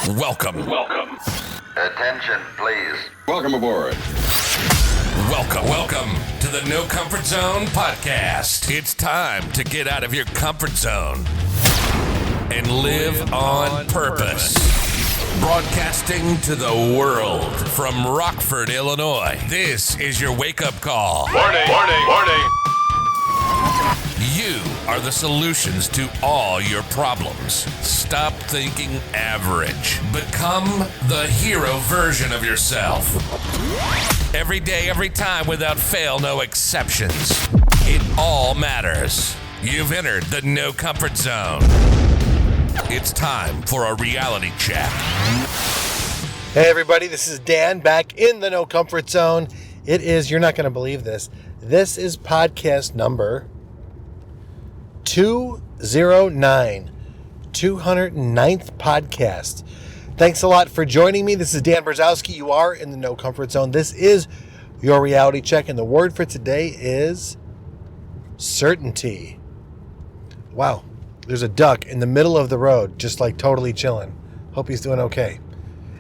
Welcome. Attention, please. Welcome aboard. Welcome to the No Comfort Zone podcast. It's time to get out of your comfort zone and live on purpose. Broadcasting to the world from Rockford, Illinois. This is your wake-up call. Warning. You are the solutions to all your problems. Stop thinking average. Become the hero version of yourself. Every day, every time, without fail, no exceptions. It all matters. You've entered the No Comfort Zone. It's time for a reality check. Hey everybody, this is Dan back in the No Comfort Zone. It is, you're not going to believe this. This is podcast number 209, 209th podcast. Thanks a lot for joining me. This is Dan Brzezowski. You are in the No Comfort Zone. This is your reality check, and the word for today is certainty. Wow, there's a duck in the middle of the road, just like totally chilling. Hope he's doing okay.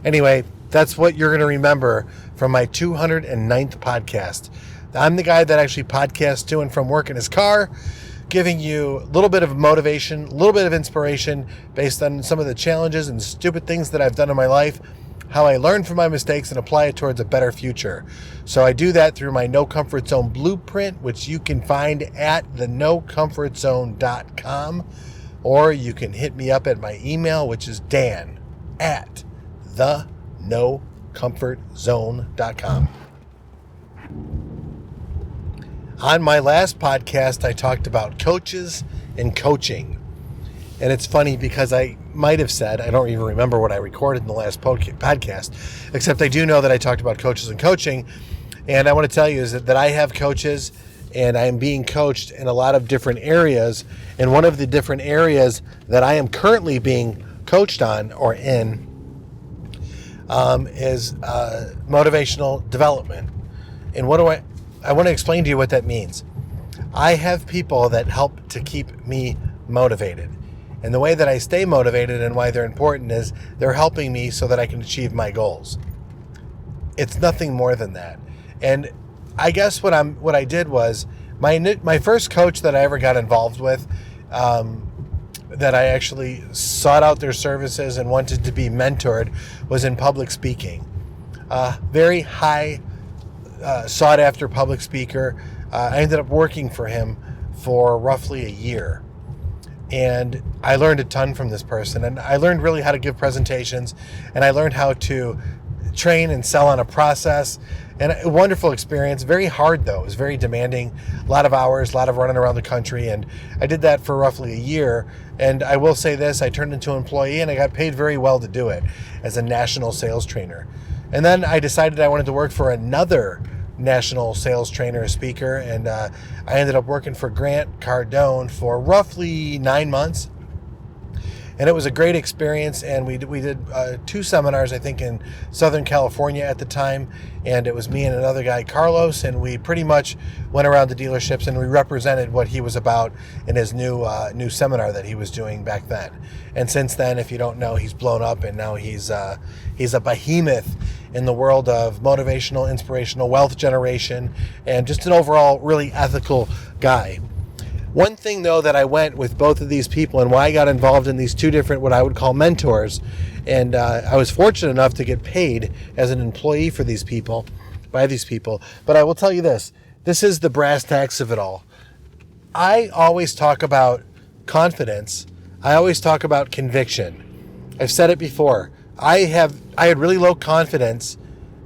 Anyway, that's what you're going to remember from my 209th podcast. I'm the guy that actually podcasts to and from work in his car, giving you a little bit of motivation, a little bit of inspiration based on some of the challenges and stupid things that I've done in my life, how I learn from my mistakes and apply it towards a better future. So I do that through my No Comfort Zone blueprint, which you can find at thenocomfortzone.com, or you can hit me up at my email, which is dan@thenocomfortzone.com. On my last podcast, I talked about coaches and coaching. And it's funny because I might have said, I don't even remember what I recorded in the last podcast, except I do know that I talked about coaches and coaching. And I want to tell you is that I have coaches and I am being coached in a lot of different areas. And one of the different areas that I am currently being coached on or in is motivational development. And what do I want to explain to you what that means. I have people that help to keep me motivated. And the way that I stay motivated and why they're important is they're helping me so that I can achieve my goals. It's nothing more than that. And I guess what I did was my first coach that I ever got involved with, that I actually sought out their services and wanted to be mentored, was in public speaking. Very high sought after public speaker. I ended up working for him for roughly a year. And I learned a ton from this person. And I learned really how to give presentations. And I learned how to train and sell on a process. And a wonderful experience. Very hard though. It was very demanding. A lot of hours, a lot of running around the country. And I did that for roughly a year. And I will say this, I turned into an employee and I got paid very well to do it as a national sales trainer. And then I decided I wanted to work for another national sales trainer, speaker, and I ended up working for Grant Cardone for roughly 9 months. And it was a great experience, and we did 2 seminars, I think, in Southern California at the time, and it was me and another guy, Carlos, and we pretty much went around the dealerships and we represented what he was about in his new seminar that he was doing back then. And since then, if you don't know, he's blown up, and now he's a behemoth in the world of motivational, inspirational, wealth generation, and just an overall really ethical guy. One thing, though, that I went with both of these people and why I got involved in these 2 different, what I would call mentors, and I was fortunate enough to get paid as an employee for these people, by these people. But I will tell you this is the brass tacks of it all. I always talk about confidence. I always talk about conviction. I've said it before. I had really low confidence,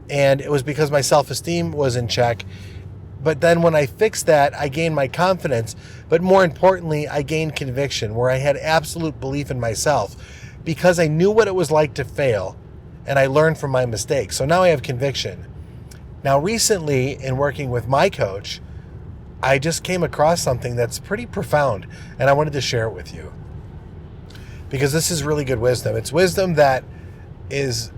and it was because my self-esteem was in check. But then when I fixed that, I gained my confidence. But more importantly, I gained conviction, where I had absolute belief in myself because I knew what it was like to fail, and I learned from my mistakes. So now I have conviction. Now, recently, in working with my coach, I just came across something that's pretty profound, and I wanted to share it with you because this is really good wisdom. It's wisdom that is,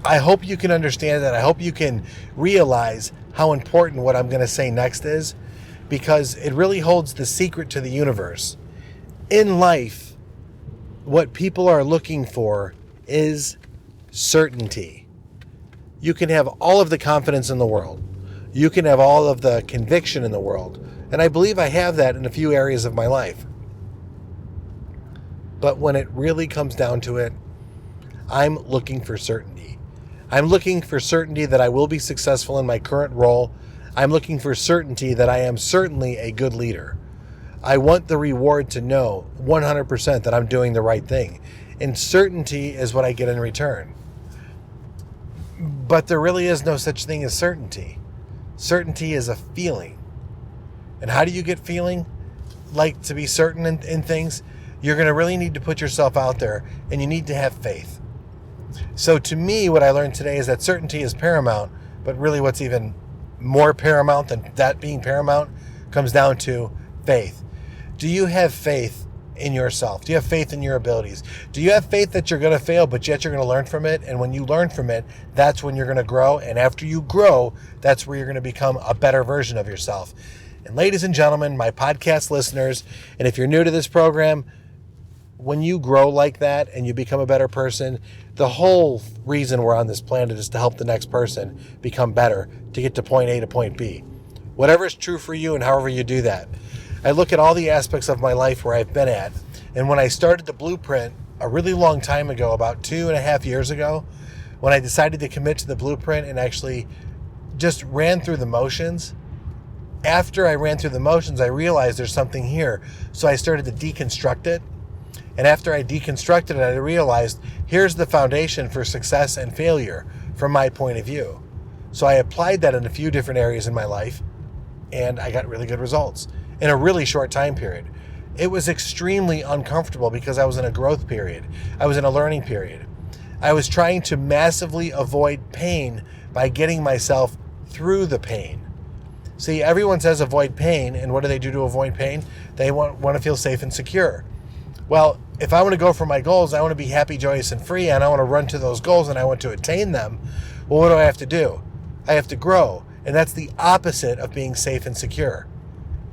I hope you can understand that. I hope you can realize how important what I'm going to say next is, because it really holds the secret to the universe. In life, what people are looking for is certainty. You can have all of the confidence in the world. You can have all of the conviction in the world. And I believe I have that in a few areas of my life. But when it really comes down to it, I'm looking for certainty. I'm looking for certainty that I will be successful in my current role. I'm looking for certainty that I am certainly a good leader. I want the reward to know 100% that I'm doing the right thing. And certainty is what I get in return. But there really is no such thing as certainty. Certainty is a feeling. And how do you get feeling like to be certain in things? You're going to really need to put yourself out there, and you need to have faith. So to me, what I learned today is that certainty is paramount, but really what's even more paramount than that being paramount comes down to faith. Do you have faith in yourself? Do you have faith in your abilities? Do you have faith that you're going to fail, but yet you're going to learn from it? And when you learn from it, that's when you're going to grow. And after you grow, that's where you're going to become a better version of yourself. And ladies and gentlemen, my podcast listeners, and if you're new to this program, when you grow like that and you become a better person, the whole reason we're on this planet is to help the next person become better, to get to point A to point B. Whatever is true for you and however you do that. I look at all the aspects of my life where I've been at. And when I started the blueprint a really long time ago, about 2.5 years ago, when I decided to commit to the blueprint and actually just ran through the motions, after I ran through the motions, I realized there's something here. So I started to deconstruct it. And after I deconstructed it, I realized here's the foundation for success and failure from my point of view. So I applied that in a few different areas in my life, and I got really good results in a really short time period. It was extremely uncomfortable because I was in a growth period. I was in a learning period. I was trying to massively avoid pain by getting myself through the pain. See, everyone says avoid pain, and what do they do to avoid pain? They want to feel safe and secure. Well, if I want to go for my goals, I want to be happy, joyous, and free, and I want to run to those goals, and I want to attain them. Well, what do I have to do? I have to grow, and that's the opposite of being safe and secure.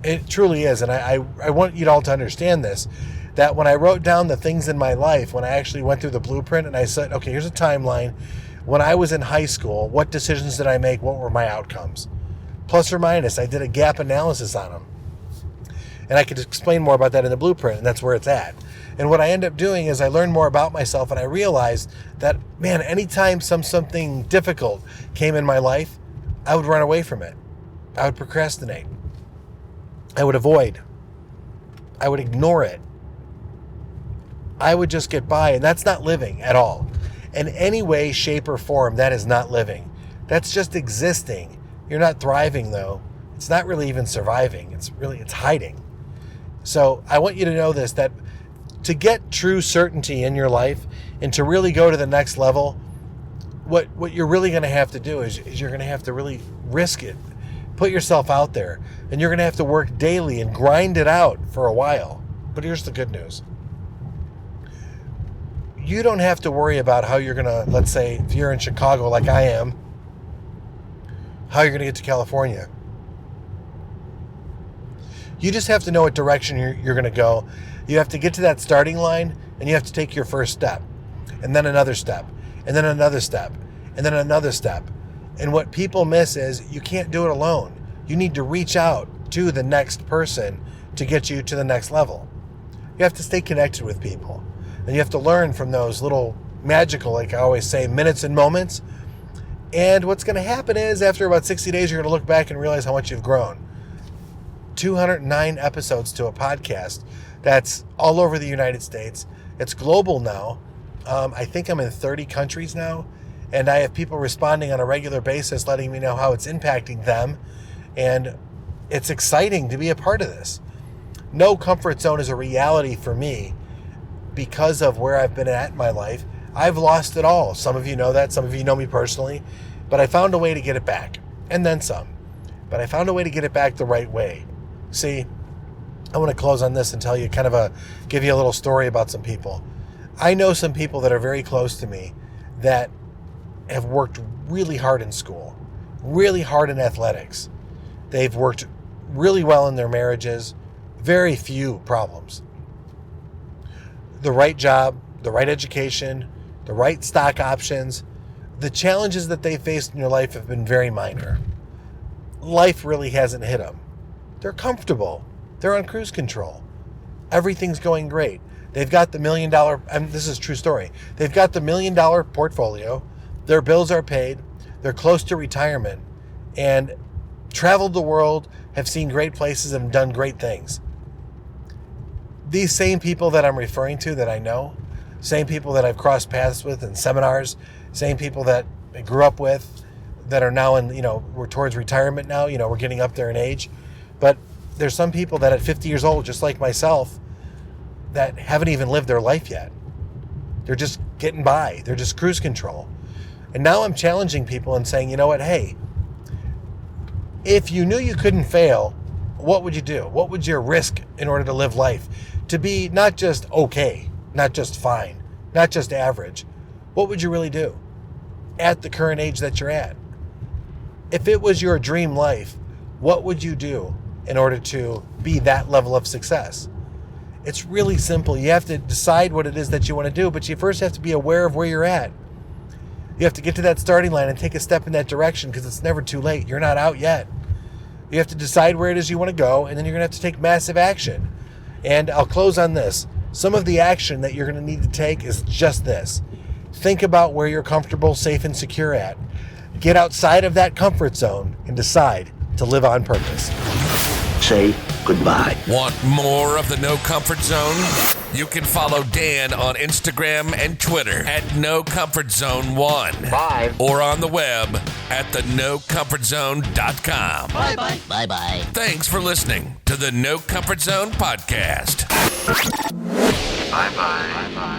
It truly is, and I want you all to understand this, that when I wrote down the things in my life, when I actually went through the blueprint, and I said, okay, here's a timeline. When I was in high school, what decisions did I make? What were my outcomes? Plus or minus, I did a gap analysis on them. And I could explain more about that in the blueprint, and that's where it's at. And what I end up doing is I learned more about myself, and I realized that, man, anytime something difficult came in my life, I would run away from it. I would procrastinate. I would avoid. I would ignore it. I would just get by, and that's not living at all. In any way, shape, or form, that is not living. That's just existing. You're not thriving, though. It's not really even surviving. It's hiding. So I want you to know this, that to get true certainty in your life and to really go to the next level, what you're really going to have to do is you're going to have to really risk it. Put yourself out there, and you're going to have to work daily and grind it out for a while. But here's the good news. You don't have to worry about how you're going to, let's say, if you're in Chicago like I am, how you're going to get to California. You just have to know what direction you're going to go. You have to get to that starting line, and you have to take your first step, and then another step, and then another step, and then another step. And what people miss is you can't do it alone. You need to reach out to the next person to get you to the next level. You have to stay connected with people, and you have to learn from those little magical, like I always say, minutes and moments. And what's going to happen is after about 60 days, you're going to look back and realize how much you've grown. 209 episodes to a podcast that's all over the United States. It's global now. I think I'm in 30 countries now, and I have people responding on a regular basis, letting me know how it's impacting them, and it's exciting to be a part of this. No comfort zone is a reality for me because of where I've been at in my life. I've lost it all. Some of you know that. Some of you know me personally, but I found a way to get it back, and then some. But I found a way to get it back the right way. See, I want to close on this and tell you give you a little story about some people. I know some people that are very close to me that have worked really hard in school, really hard in athletics. They've worked really well in their marriages, very few problems. The right job, the right education, the right stock options. The challenges that they faced in your life have been very minor. Life really hasn't hit them. They're comfortable. They're on cruise control. Everything's going great. They've got the $1 million, and this is a true story. They've got the $1 million portfolio. Their bills are paid. They're close to retirement and traveled the world, have seen great places and done great things. These same people that I'm referring to that I know, same people that I've crossed paths with in seminars, same people that I grew up with that are now in, we're towards retirement now, we're getting up there in age. But there's some people that at 50 years old, just like myself, that haven't even lived their life yet. They're just getting by. They're just cruise control. And now I'm challenging people and saying, you know what, hey, if you knew you couldn't fail, what would you do? What would your risk in order to live life? To be not just okay, not just fine, not just average. What would you really do at the current age that you're at? If it was your dream life, what would you do in order to be that level of success? It's really simple. You have to decide what it is that you want to do, but you first have to be aware of where you're at. You have to get to that starting line and take a step in that direction because it's never too late. You're not out yet. You have to decide where it is you want to go, and then you're going to have to take massive action. And I'll close on this. Some of the action that you're going to need to take is just this. Think about where you're comfortable, safe, and secure at. Get outside of that comfort zone and decide to live on purpose. Say goodbye. Want more of the No Comfort Zone? You can follow Dan on Instagram and Twitter at NoComfortZone1. Bye. Or on the web at thenocomfortzone.com. Bye-bye. Bye-bye. Thanks for listening to the No Comfort Zone podcast. Bye-bye. Bye-bye.